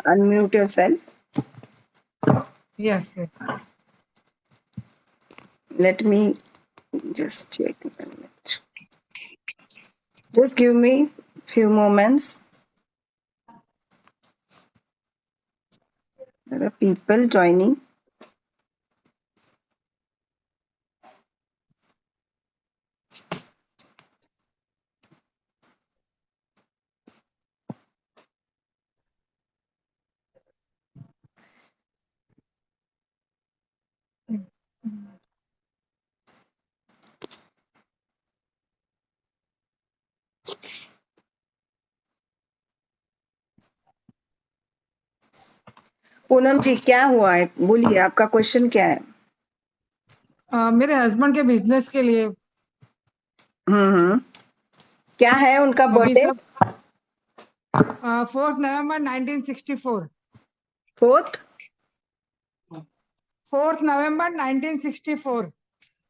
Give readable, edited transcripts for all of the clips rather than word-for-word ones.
unmute yourself. Yes, yes. Let me just check a minute. Just give me few moments. There are people joining. Poonam जी, क्या हुआ है? बोलिए, आपका question क्या है? मेरे हस्बैंड के बिजनेस के लिए हम्म। क्या है उनका अभी बर्थडे? सब 4 नवंबर 1964। 4th? 4 नवंबर 1964।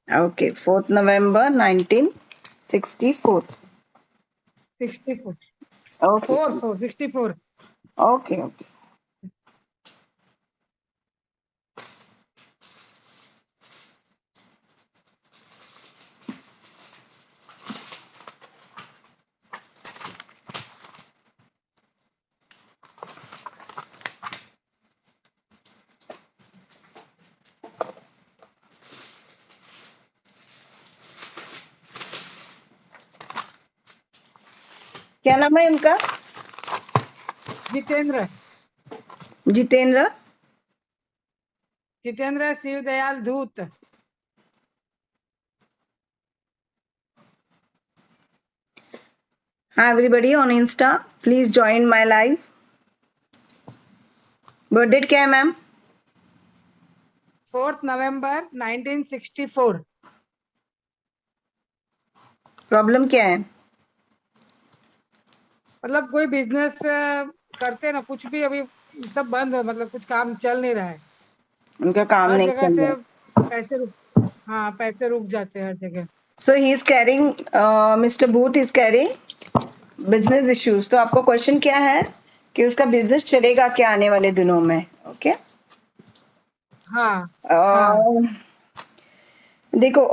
Okay, 4th November 1964. 64 okay 64। Okay okay. क्या नाम है उनका? जितेंद्र जितेंद्र। जितेंद्र शिवदयाल धूत। Hi everybody on Insta, please join my live. Birthday क्या है मैम? 4 नवंबर 1964। प्रॉब्लम क्या है? मतलब कोई बिजनेस करते ना, कुछ भी अभी सब बंद है, मतलब कुछ काम चल नहीं रहा है। उनका काम हर नहीं जगह चल रहा से है। पैसे रुक हाँ, पैसे रुक जाते हैं हर जगह। So he is carrying, Mr. Booth is carrying business issues. तो आपको क्वेश्चन क्या है कि उसका बिजनेस चलेगा क्या आने वाले दिनों में? ओके। हाँ हाँ देखो,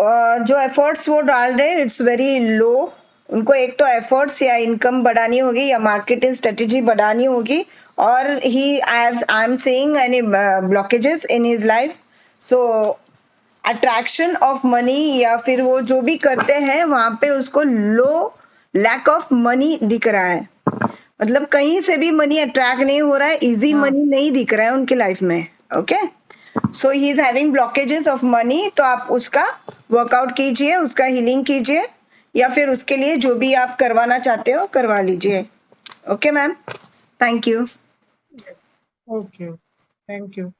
जो एफर्ट्स वो डाल रहे हैं इट्स वेरी लो। उनको एक तो एफर्ट्स या इनकम बढ़ानी होगी या मार्केटिंग स्ट्रेटेजी बढ़ानी होगी, और ही I am saying any blockages in his life. So attraction of money या फिर वो जो भी करते हैं वहां पे उसको लो लैक ऑफ मनी दिख रहा है। मतलब कहीं से भी मनी अट्रैक्ट नहीं हो रहा है, इजी हाँ। मनी नहीं दिख रहा है उनकी लाइफ में। Okay, so he is having blockages of money. तो आप उसका वर्कआउट कीजिए, उसका हीलिंग कीजिए, या फिर उसके लिए जो भी आप करवाना चाहते हो करवा लीजिए। Okay ma'am, thank you. Okay, thank you.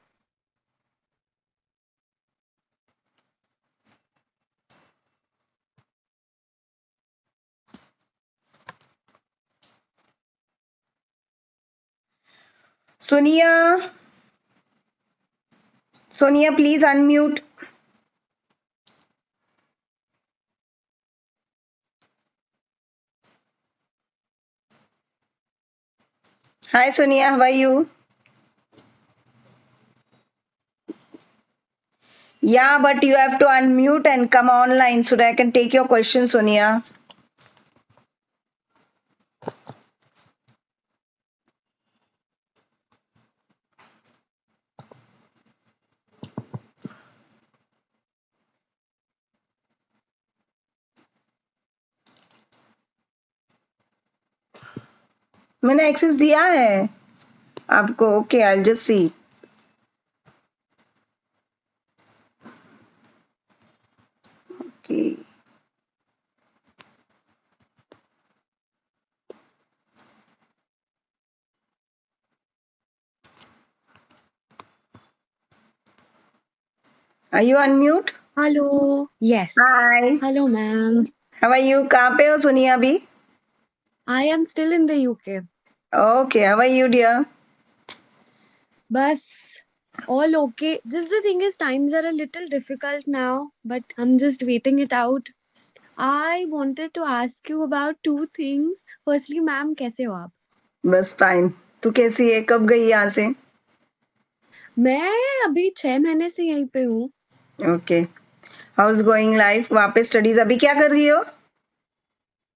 Sonia, Sonia please unmute. Hi Sonia, how are you? Yeah, but you have to unmute and come online so that I can take your question, Sonia. मैंने एक्सेस दिया है आपको। Okay, I just see. Okay, are you unmute? Hello. Yes. Hi, Hello, ma'am. How are you? कहाँ पे हो सोनिया अभी? I am still in the UK. Okay, how are you dear? Bus, all okay. Just the thing is, times are a little difficult now, but I'm just waiting it out. I wanted to ask you about two things. Firstly, ma'am, कैसे हो आप? बस fine. तू कैसी है? कब गई यहाँ से? मैं अभी 6 महीने से यहीं पे हूँ। Okay, how is going life? वहाँ पे स्टडीज अभी क्या कर रही हो?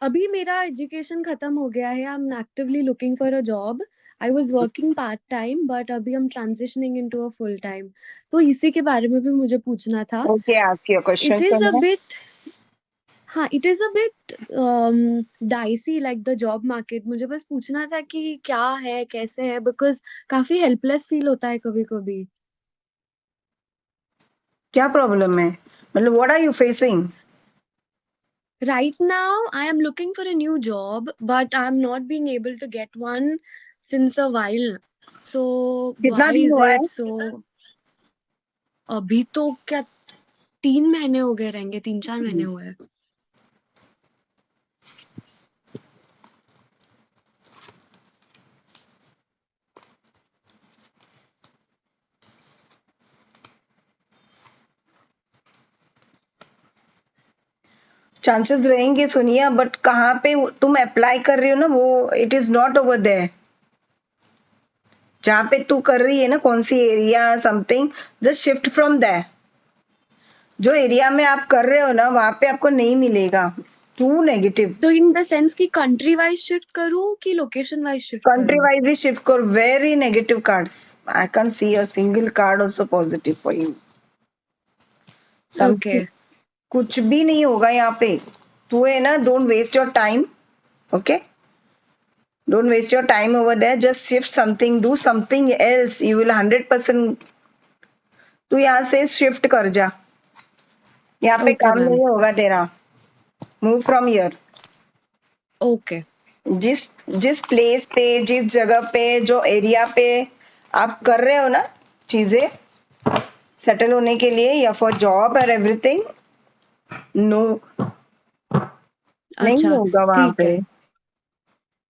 अभी मेरा एजुकेशन खत्म हो गया है। I am actively looking for a job. I was working part time but अभी हम transitioning into a full time. तो इसी के बारे में भी मुझे पूछना था। Okay, ask your it is a question. Bit हाँ, it is a bit dicey like the job market. मुझे बस पूछना था कि क्या है, कैसे है, बिकॉज काफी हेल्पलेस फील होता है कभी कभी। क्या प्रॉब्लम है? मतलब what are you facing? Right now, I am looking for a new job, but I'm not being able to get one since a while. So, कितना why दिन is हुआ है? it so? अभी तो क्या 3 महीने हो गए रहेंगे, 3-4 महीने हुए हैं। चांसेस रहेंगे सुनिए, बट कहाँ पे तुम अप्लाई कर रही हो ना, वो it is not over there. जहाँ पे तू कर रही है ना, कौन सी area something, just shift from that. जो एरिया में आप कर रहे हो ना, वहां पे आपको नहीं मिलेगा। Too negative. तो इन द सेंस कि कंट्री वाइज शिफ्ट करूँ कि लोकेशन वाइज शिफ्ट कंट्री करूँ? वाइज भी शिफ्ट करो। Very negative cards. I can see a single card also positive for you. Okay, कुछ भी नहीं होगा यहाँ पे। तू है ना, don't waste your time. Okay, don't waste your time over there, just shift something, do something else, you will 100%। तू यहाँ से शिफ्ट कर जा, यहाँ पे ओके काम मैम, नहीं होगा तेरा। Move from here. ओके, जिस जिस प्लेस पे, जिस जगह पे, जो एरिया पे आप कर रहे हो ना चीजें सेटल होने के लिए या फॉर जॉब और एवरीथिंग, नो, नहीं अच्छा, होगा वहां ठीक पे। है।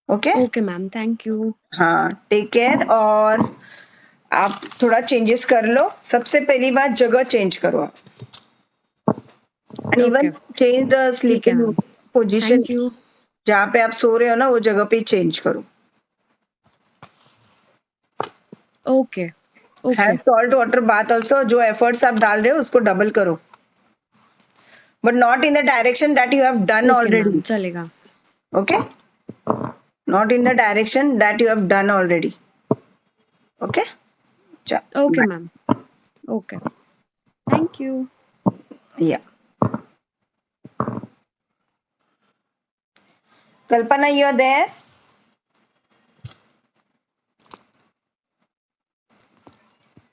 Okay, okay ma'am, thank you. हाँ, टेक केयर। और आप थोड़ा चेंजेस कर लो। सबसे पहली बात, जगह चेंज करो आप, and even okay, change the ठीक है sleeping ma'am, position. Thank you. जहाँ पे आप सो रहे हो ना, वो जगह पे चेंज करो। Okay, have okay, salt water bath also. जो एफर्ट्स आप डाल रहे हो उसको डबल करो, but not in the direction that you have done okay ma'am, already. चलेगा। Okay, not in the direction that you have done already. Okay, okay ma'am, okay, thank you. Yeah Kalpana, you are there?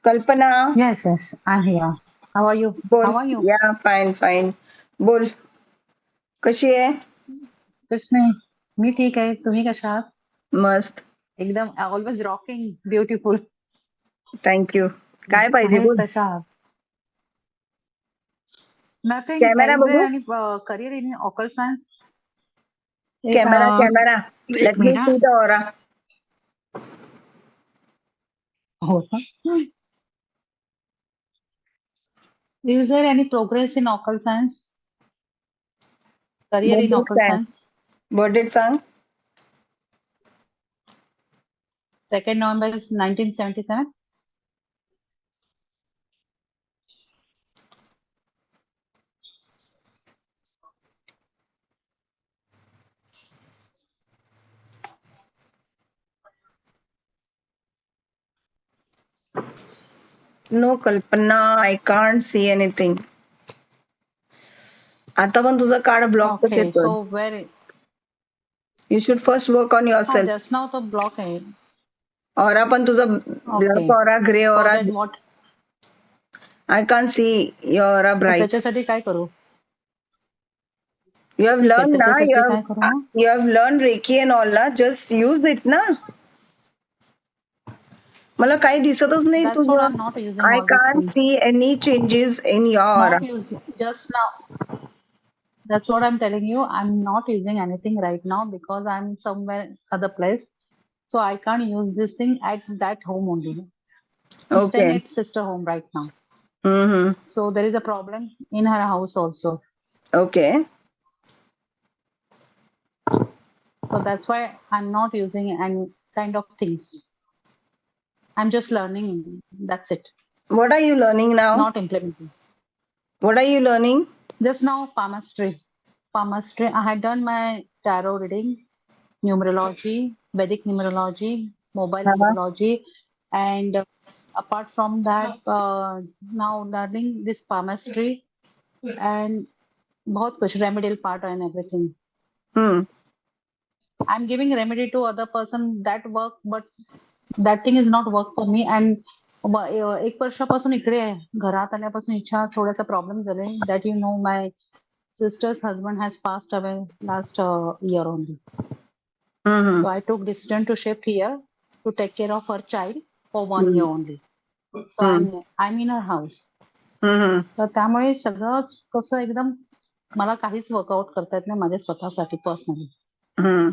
Kalpana, Yes, yes, I'm here. How are you? बोल। How are you? या fine fine, बोल, कशी आहे? कुछ नहीं. मी ठीक आहे. तुम्ही कशा आहात? मस्त, एकदम ऑलवेज रॉकिंग ब्युटिफुल. थँक्यू। काय पाहिजे आहे बोल. तशा आहात. नथिंग. कॅमेरा इज देअर बघू, any career in occult science? एक कॅमेरा कॅमेरा, एक let me see minute. The aura. हो का? Is there any progress in occult science? Career in birthdate occult काय? सायन्स? बर्थडेट सांग. 2nd November 1977. No Kalpana, I can't see anything. आता पण तुझं card ब्लॉकच ओके. येतोय. So where you should first work on your हा सेल्फ. जस्ट नाव तो block आहे. ऑरा पण तुझं okay. Black aura, grey for aura, that what? I can't see your aura तर ब्राईट. त्याच्यासाठी काय करू? You have ठीक आहे. learned na, त्याच्यासाठी काय करू मग? you have learned Reiki and all na, just use it ना. मला काही दिसतच नाही That's what तुझं. I'm not using I all these can't things. see any changes in your aura. Not using just now. That's what I'm telling you. I'm not using anything right now because I'm somewhere other place. So I can't use this thing at that home only. I'm staying Okay. at sister home right now. Mm-hmm. So there is a problem in her house also. Okay. So that's why I'm not using any kind of things. I'm just learning. That's it. What are you learning now? Not implementing. What are you learning? Just now, palmistry. Palmistry. I had done my tarot reading, numerology, Vedic numerology, mobile Uh-huh. numerology, and apart from that, now learning this palmistry and बहुत कुछ remedial part and everything. Hmm. I'm giving remedy to other person that work, but that thing is not work for me. And एक वर्षापासून इकडे आहे. घरात आल्यापासून इच्छा थोडासा प्रॉब्लेम झाले. That you know, my sister's husband has passed away last year only. Mm-hmm. So I took decision to shift here to take care of her child for 1 year only. So I'm in her house. Mm-hmm. तर त्यामुळे सगळंच कसं एकदम मला काहीच workout करता येत नाही माझ्या स्वतःसाठी personally. Mm-hmm.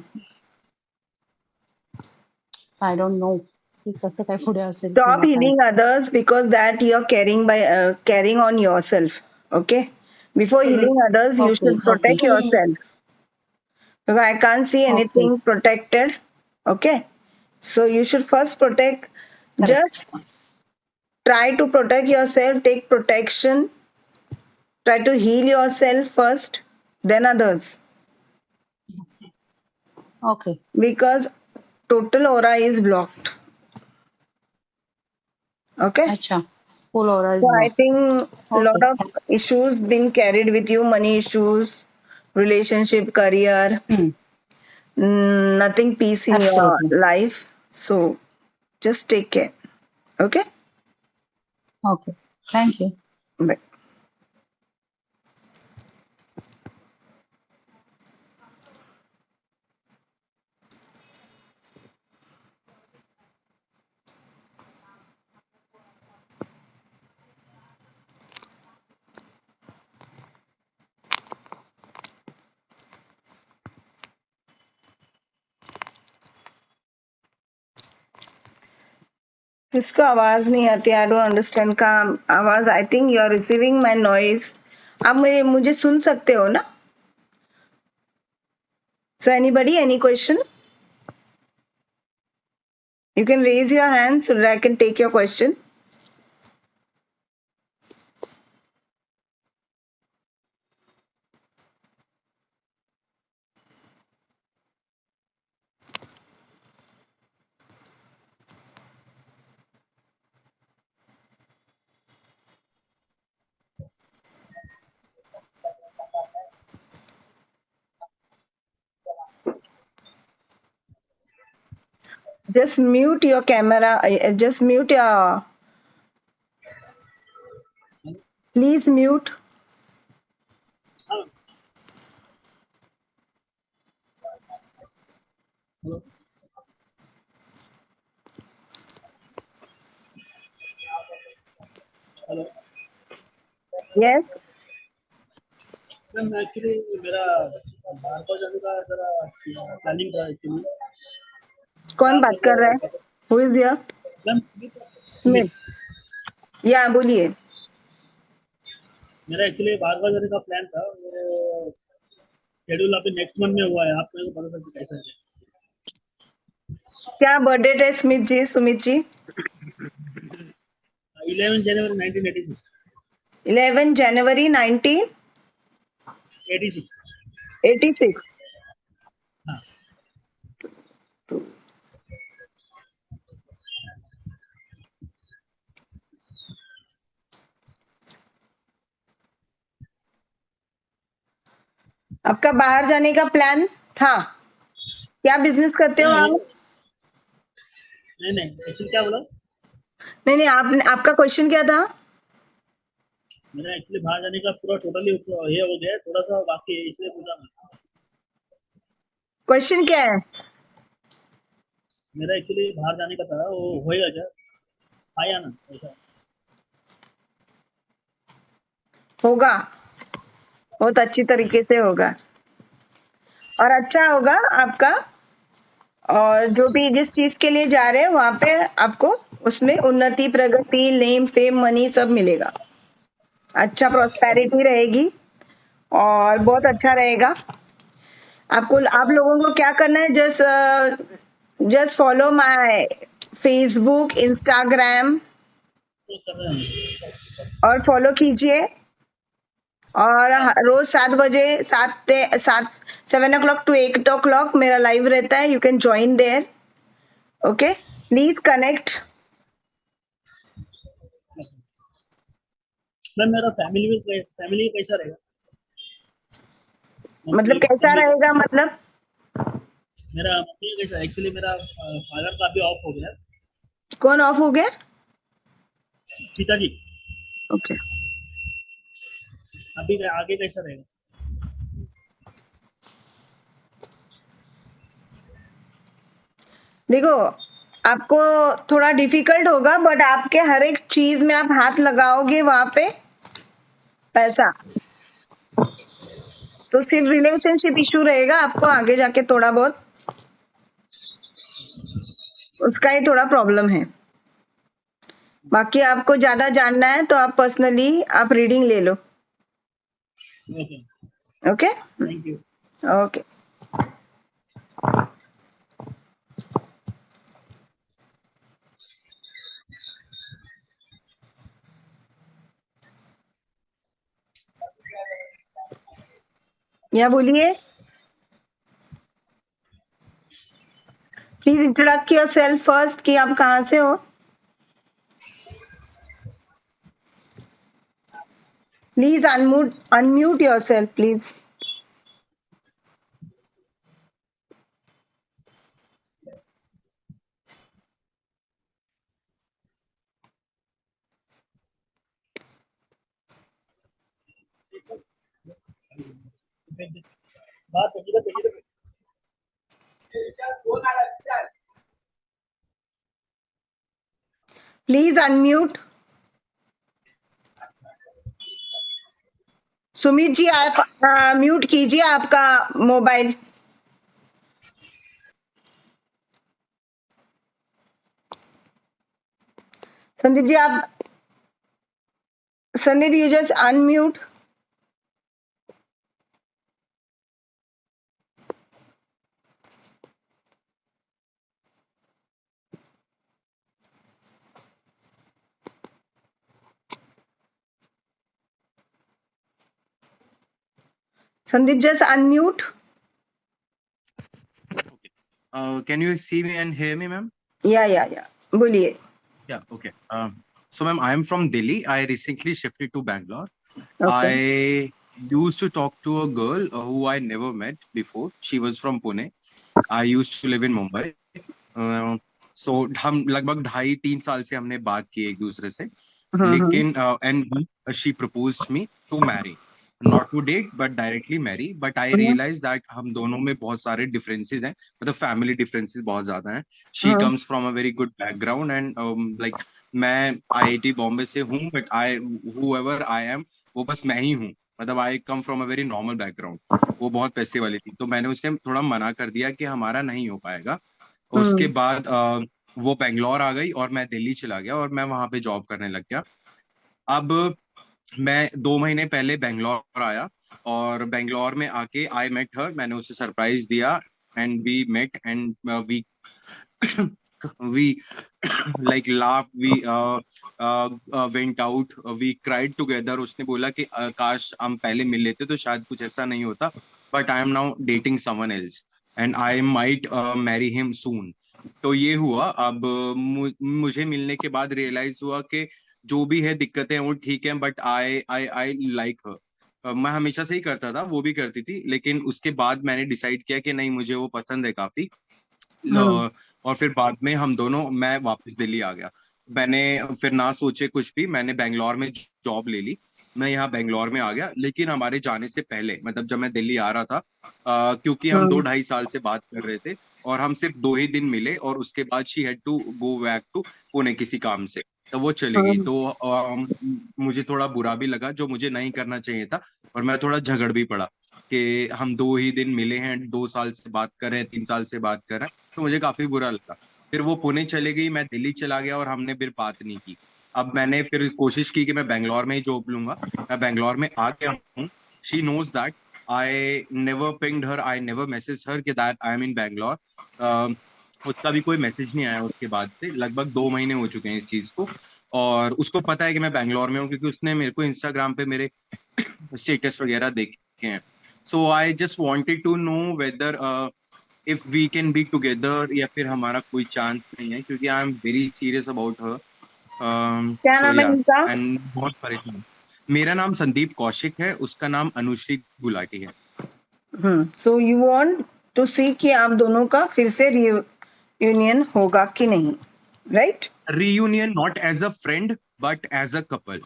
I don't know की कसं काय पुढे असेल Stop किंवा काय. healing others because that you're carrying on yourself. Okay. Before healing others, you Okay, should protect okay. yourself. Because I can't see anything protected. Okay. So you should first protect. Correct. Just try to protect yourself. Take protection. Try to heal yourself first, then others. Okay. Because total aura is blocked. Okay. अच्छा. Full aura is So I blocked. think a lot Okay. of issues been carried with you, money issues, relationship, career, nothing peace in Absolutely. your life. So just take care. Okay? Okay. Thank you. Bye. किसको आवाज नहीं आती? I don't understand का आवाज. I think you are receiving my noise. आप मुझे सुन सकते हो ना? So anybody, any question? You can raise your hand so that I can take your question. Just mute your camera. Just mute your. Please mute. Hello Yes. Ma'am, actually मेरा बाहर को जाने का जरा प्लानिंग था एक्चुअली. कौन आप बात मेरे कर रहा है? को Who is there? Ma'am Smith. या बोलिए. मेरा एक्चुअली बाहर को जाने का प्लान था. वो शेड्यूल अभी नेक्स्ट मंथ में हुआ है. आप मेरे को बता सकते कैसा है? क्या बर्थडे है स्मिथ जी, सुमित जी? 11 जनवरी 1986. 11 जनवरी 1986. हाँ. आपका बाहर जाने का प्लान था? क्या बिजनेस करते हो आप? नहीं एक्चुअली क्या बोला? नहीं आपका क्वेश्चन क्या था? मेरा एक्चुअली बाहर जाने का पूरा टोटली ये हो गया. थोड़ा सा बाकी है इसलिए पूछा मैं. क्वेश्चन क्या है? मेरा एक्चुअली बाहर जाने का था. वो होएगा क्या? आया ना ऐसा? होगा, बहुत अच्छी तरीके से होगा और अच्छा होगा आपका. और जो भी जिस चीज के लिए जा रहे हैं वहां पे आपको उसमें उन्नति, प्रगति, नेम, फेम, मनी सब मिलेगा. अच्छा प्रॉस्पेरिटी रहेगी और बहुत अच्छा रहेगा. आप लोगों को क्या करना है? जस्ट फॉलो फेसबुक, इंस्टाग्राम तो कर रहे हैं। और फॉलो कीजिए। और रोज 7 बजे 7 टू 8 o'clock मेरा लाइव रहता है, you can join there. Okay, please connect. Ma'am मेरा फैमिली कैसा रहेगा? मतलब कैसा रहेगा? मतलब मेरा मम्मी कैसा, एक्चुअली मेरा फादर का अभी ऑफ हो गया, कौन ऑफ हो गया? पिताजी। ओके, अभी आगे कैसा रहेगा? देखो आपको थोड़ा डिफिकल्ट होगा, बट आपके हर एक चीज में आप हाथ लगाओगे वहां पे पैसा, तो सिर्फ रिलेशनशिप इशू रहेगा आपको आगे जाके थोड़ा बहुत, उसका ही थोड़ा प्रॉब्लम है। बाकी आपको ज्यादा जानना है तो आप पर्सनली आप रीडिंग ले लो। Okay, okay thank you. Okay. Yeah बोलिए, please introduce yourself first कि आप कहाँ से हो। Please unmute yourself please. बात करिए। Please unmute. सुमित जी आप म्यूट कीजिए आपका मोबाइल। संदीप जी आप, Sandeep you just unmute. Sandeep just unmute. Can you see me and hear me, ma'am? या बोलिए। Yeah, okay. So, ma'am, I am from Delhi. I recently shifted to Bangalore. Okay I used to talk to a girl who I never met before. She was from Pune. I used to live in Mumbai. So हम लगभग 2.5-3 साल से हमने बात की एक दूसरे से, लेकिन and she proposed me to marry, not to date but directly marry. But I realized that हम दोनों में बहुत सारे differences हैं, मतलब family differences बहुत ज्यादा हैं. She comes from a very good background and like मैं IIT बॉम्बे से हूँ, but whoever I am वो बस मैं ही हूँ, मतलब I come from a very normal background. वो बहुत पैसे वाली थी, तो मैंने उससे थोड़ा मना कर दिया कि हमारा नहीं हो पाएगा. उसके बाद वो बेंगलोर आ गई और मैं दिल्ली चला गया और मैं वहां पे जॉब करने लग गया. अब मैं 2 महीने पहले बेंगलोर आया और बेंगलोर में आके आई मेट हर. मैंने उसे सरप्राइज दिया and we met and we we like laughed, we went out, we cried together. उसने बोला कि काश हम पहले मिल लेते तो शायद कुछ ऐसा नहीं होता, but I am now dating someone else and I might marry him soon. तो ये हुआ. अब मुझे मिलने के बाद रियलाइज हुआ कि जो भी है दिक्कतें वो ठीक है, but I I I like हर. मैं हमेशा से ही करता था, वो भी करती थी, लेकिन उसके बाद मैंने डिसाइड किया कि नहीं, मुझे वो पसंद है काफी. और फिर बाद में हम दोनों, मैं वापस दिल्ली आ गया. मैंने फिर ना सोचे कुछ भी, मैंने बेंगलोर में जॉब ले ली. मैं यहाँ बेंगलोर में आ गया, लेकिन हमारे जाने से पहले, मतलब जब मैं दिल्ली आ रहा था, क्योंकि हम 2-2.5 साल से बात कर रहे थे और हम सिर्फ 2 ही दिन मिले और उसके बाद she had to go back to Pune किसी काम से, तो वो चली गई. तो मुझे थोड़ा बुरा भी लगा, जो मुझे नहीं करना चाहिए था, और मैं थोड़ा झगड़ भी पड़ा कि हम 2 ही दिन मिले हैं, 2 साल से बात कर रहे हैं, 3 साल से बात कर रहे हैं, तो मुझे काफी बुरा लगा. फिर वो पुणे चले गई, मैं दिल्ली चला गया और हमने फिर बात नहीं की. अब मैंने फिर कोशिश की कि मैं बेंगलोर में ही जॉब लूंगा. मैं बेंगलोर में आ गया हूँ. She knows that. I never pinged her, I never message her कि that I am in Bangalore. उसका भी कोई मैसेज नहीं आया उसके बाद से। लगभग 2 महीने हो चुके हैं इस चीज को, और उसको पता है कि मैं बैंगलोर में हूँ, क्योंकि उसने मेरे को इंस्टाग्राम पे मेरे स्टेटस वगैरह देखे हैं। So I just wanted to know whether if we can be together, या फिर हमारा कोई चांस नहीं है, क्योंकि I am very serious about her. क्या सो नाम है या, इनका? एंड बहुत परेशान। मेरा नाम संदीप कौशिक है, उसका नाम अनुश्री गुलाटी है। सो यू वांट टू सी कि आप दोनों का फिर से यूनियन होगा कि नहीं, right? Reunion not as a friend but as a couple.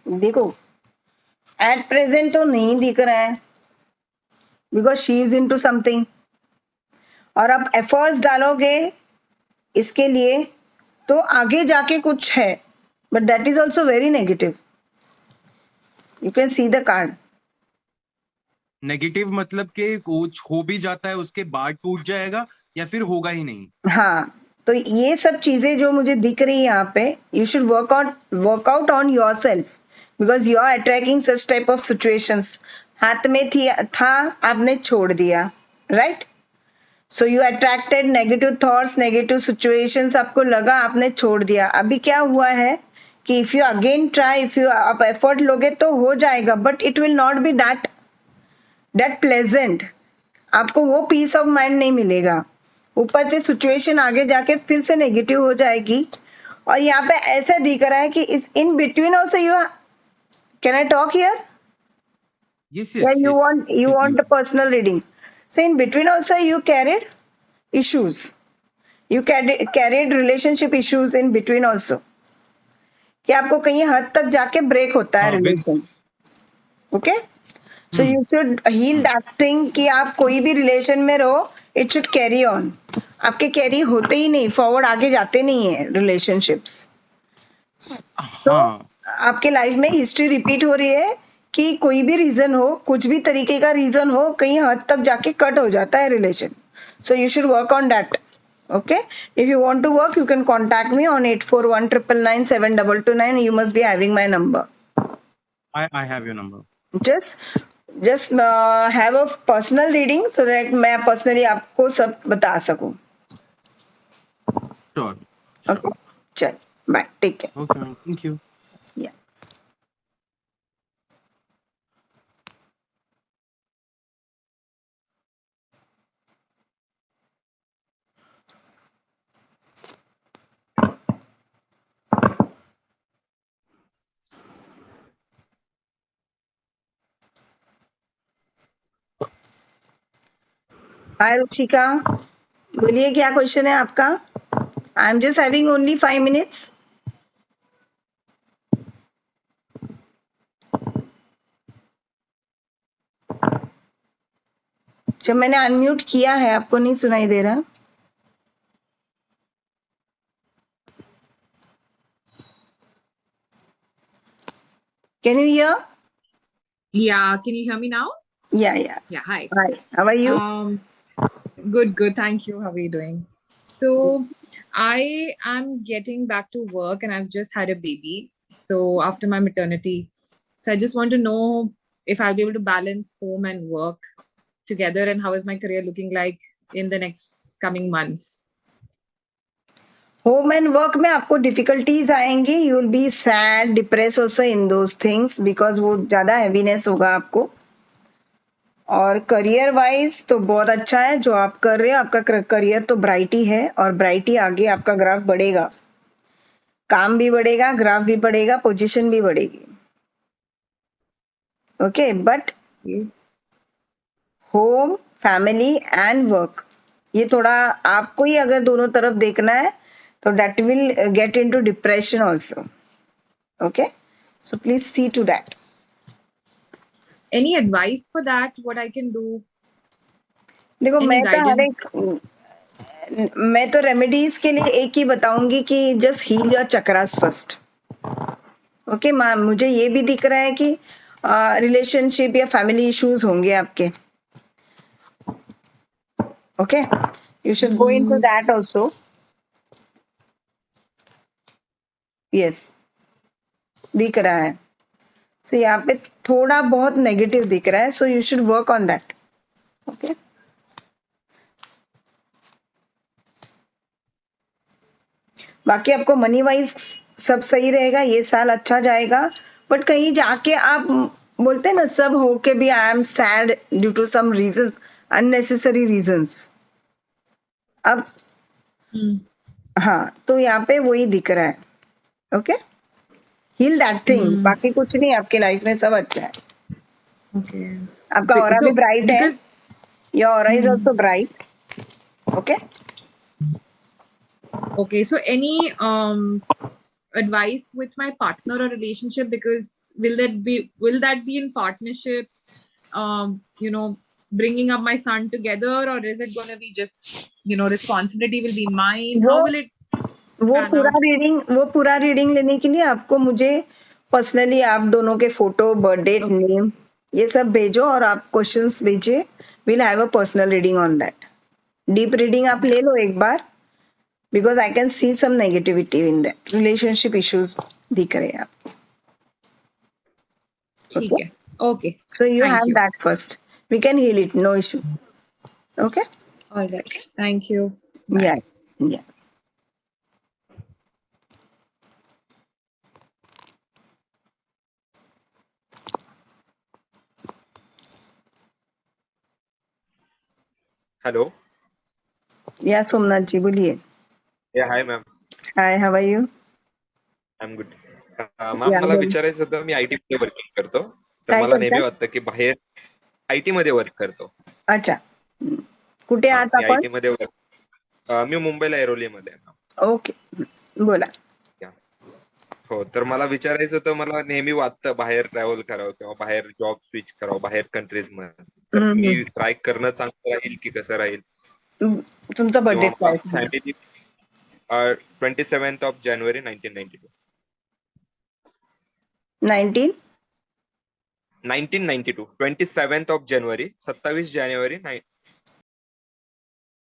देखो, एट प्रेजेंट तो नहीं दिख रहा है, because she is into something, और आप एफर्ट्स डालोगे इसके लिए तो आगे जाके कुछ है, but that is also very negative. You can see the card. Negative मतलब कि कुछ हो भी जाता है उसके बाद टूट जाएगा, या फिर होगा ही नहीं। हाँ, तो ये सब चीजें जो मुझे दिख रही है यहाँ पे, you should work out on yourself, because you are attracting such type of situations. हाथ में था, आपने छोड़ दिया, right? So you attracted negative thoughts, negative situations, आपको लगा, आपने छोड़ दिया. अभी क्या हुआ है कि if you again try, if you आप एफर्ट लोगे तो हो जाएगा, but it will not be that pleasant. आपको वो पीस ऑफ माइंड नहीं मिलेगा. ऊपर से सिचुएशन आगे जाके फिर से नेगेटिव हो जाएगी. और यहाँ पे ऐसा दिख रहा है कि इस in between also you, can I talk here? Yes, Yeah, yes, you yes. want a personal reading. So in between also you carried issues. You carried relationship issues in between also. कि आपको कहीं हद तक जाके break होता है with relation. Okay, so you should heal that thing कि आप कोई भी रिलेशन में रहो, इट शुड कैरी ऑन. आपके कैरी होते ही नहीं, फॉरवर्ड आगे जाते नहीं है रिलेशनशिप्स. तो हाँ, आपके लाइफ में हिस्ट्री रिपीट हो रही है कि कोई भी रीजन हो, कुछ भी तरीके का रीजन हो, कहीं हद तक जाके कट हो जाता है relation. So you should work on that. Okay, if you want to work, you can contact me on 8419972229. You must be having my number. I have your number. Just have a personal reading so that मैं personally आपको सब बता सकूं. Sure. Okay, चल, bye, take care. Okay, thank you. Yeah. हाय रुचिका, बोलिए क्या question है आपका? I am just having only 5 minutes. जब मैंने अनम्यूट किया है आपको नहीं सुनाई दे रहा? Can you hear? Yeah, can you hear me now? Yeah. Yeah, hi. Hi, how are you? Good. Thank you. How are you doing? So, I am getting back to work and I've just had a baby. So, after my maternity, so I just want to know if I'll be able to balance home and work together, and how is my career looking like in the next coming months? Home and work में आपको difficulties आएंगी. You will be sad, depress also in those things, because वो ज्यादा heaviness होगा आपको. और career wise तो बहुत अच्छा है जो आप कर रहे हो. आपका करियर तो ब्राइट ही है, और ब्राइट ही आगे आपका ग्राफ बढ़ेगा. काम भी बढ़ेगा, ग्राफ भी बढ़ेगा, पोजीशन भी बढ़ेगी. Okay, but home, family and work, ये थोड़ा आपको ही अगर दोनों तरफ देखना है तो that will get into depression also. Okay, so please see to that. Any advice for that? What I can do? देखो, Any guidance? मैं तो रेमेडीज के लिए एक ही बताऊंगी कि just heal your chakras first. Okay ma'am, मुझे ये भी दिख रहा है कि रिलेशनशिप या फैमिली इश्यूज होंगे आपके. Okay, you should go into that also. Yes, दिख रहा है. सो यहाँ पे थोड़ा बहुत नेगेटिव दिख रहा है, सो you should work on that. Okay. बाकी आपको मनी वाइज सब सही रहेगा, ये साल अच्छा जाएगा. बट कहीं जाके आप बोलते हैं ना, सब होके भी I am sad due to some reasons, unnecessary reasons. अब हाँ, तो यहाँ पे वही दिख रहा है. Okay, heal that thing. बाकी कुछ नहीं, आपके लाइफ में सब अच्छा है. Okay. आपका ऑरा भी So ब्राइट है. because your aura is also bright. Okay. okay, so any advice with my partner or relationship, because will that be in partnership, you know, bringing up my son together, or is it going to be just, you know, responsibility will be mine? How will it वो pan पूरा out? Reading लेने के लिए आपको मुझे personally आप दोनों के फोटो, बर्थ डेट, नेम, ये सब भेजो और आप क्वेश्चंस भेजिए. Will have a personal reading on that. Deep reading आप ले लो एक बार, because I can see some negativity in that. Relationship issues दिख रहे हैं आपको. ठीक है. Okay. So you Thank have you. that first. We can heal it, no issue. Okay? All right. Thank you. Bye. Yeah. Yeah. Hello. Yeah, Somnath ji बोलिए. Yeah hi ma'am. Hi, how are you? I am good. Ma'am मला विचारायचं होतं, मी IT मध्ये working करतो, तर काय मला नेहमी करता? वाटतं की बाहेर आयटी मध्ये वर्क करतो. अच्छा. कुठे हा, आहात मी आपण? आयटी मध्ये वर्क. मी मुंबईला ऐरोलीमध्ये आहे मॅम. ओके, बोला. हो, तर मला विचारायचं होतं, मला नेहमी वाटतं बाहेर ट्रॅव्हल करावं किंवा बाहेर जॉब स्विच करावं बाहेर कंट्रीज मध्ये. तर मी ट्राय करणं चांगलं राहील की कसं राहील? तुमचा बर्थडे किंवा काय? Family 27th of January 1992. 19? 1992. 27th of January, 27 January